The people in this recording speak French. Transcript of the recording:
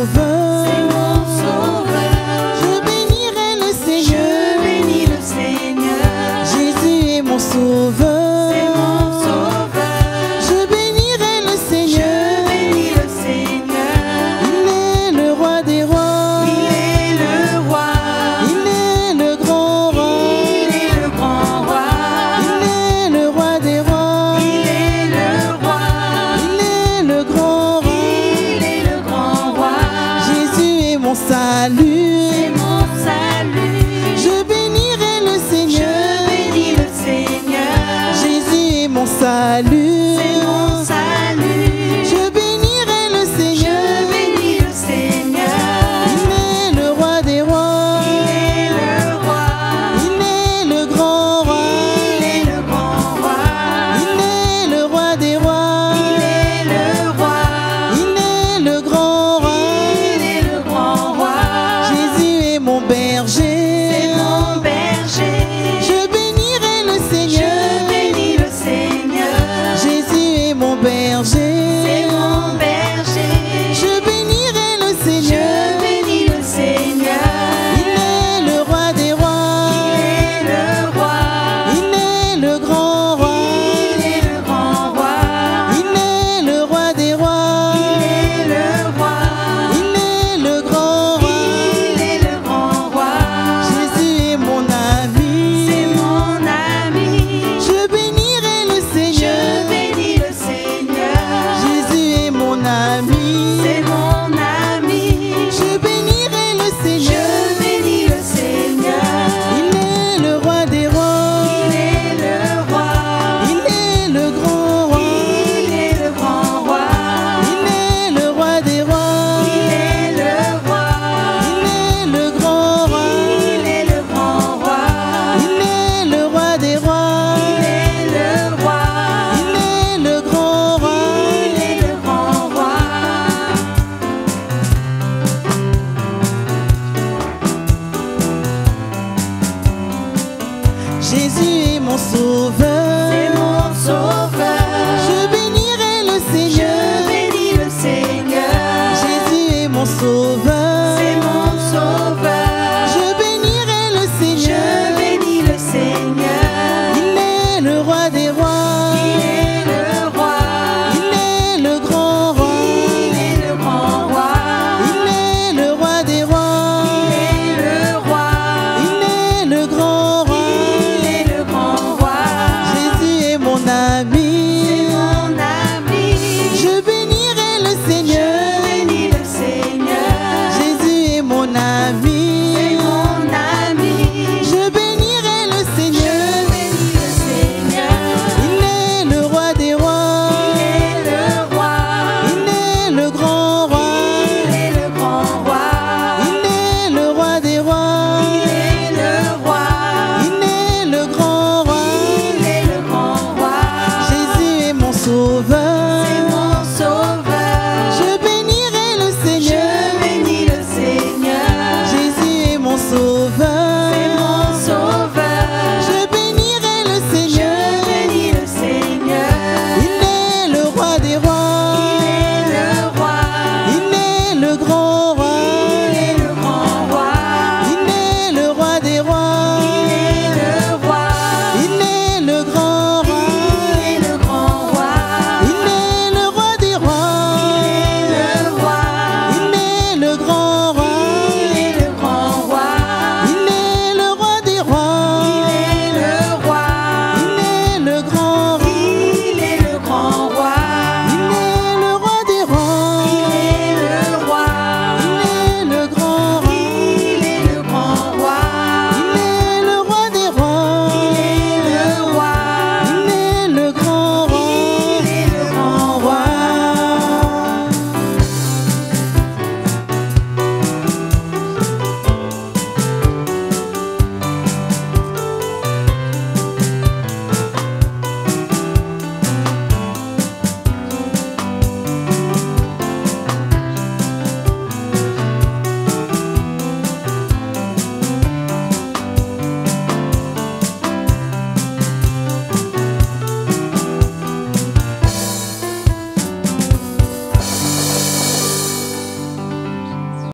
sauveur. C'est mon sauveur. Je bénirai le Seigneur. Je bénis le Seigneur. Jésus est mon sauveur. C'est mon sauveur. Je bénirai le Seigneur. Je bénis le Seigneur. Il est le roi des rois. Il est le roi. Il est le grand roi. Il est le grand roi. Il est le roi des rois. Il est le roi. Il est le grand roi. Il est le grand roi. Jésus est mon salut. C'est mon salut. Je bénirai le Je Seigneur. bénis le Seigneur. Jésus est mon salut. C'est mon salut. Je bénirai le Je Seigneur. bénis le Seigneur. Il est le roi des rois. Il est le roi. Il est le grand roi. Il est le grand roi. Il est le roi des rois. Il est le roi. Il est le grand roi. Il est le grand roi. Jésus est mon berger. C'est mon berger. Je bénirai le Je Seigneur. bénis le Seigneur. Jésus est mon berger. C'est mon berger. Je bénirai le Je Seigneur. bénis le Seigneur. Il est le roi des rois. Il est le roi. Il est le grand roi. Il est le grand roi. Il est le roi des rois. Il est le roi. Il est le grand roi. Il est le grand roi. Jésus est mon ami. C'est mon ami. Je bénirai le Je Seigneur. bénis le Seigneur. Jésus est mon ami. C'est mon ami. Je bénirai le Je Seigneur. bénis le Seigneur. Il est le roi des rois. Il est le roi. Il est le grand roi. Il est le grand roi. Il est le roi des rois. Il est le roi. Il est le grand roi. Il est le grand roi. Il est le roi des rois. Il est le roi. Il est le grand roi. Il est le grand roi. Jésus est mon sauveur.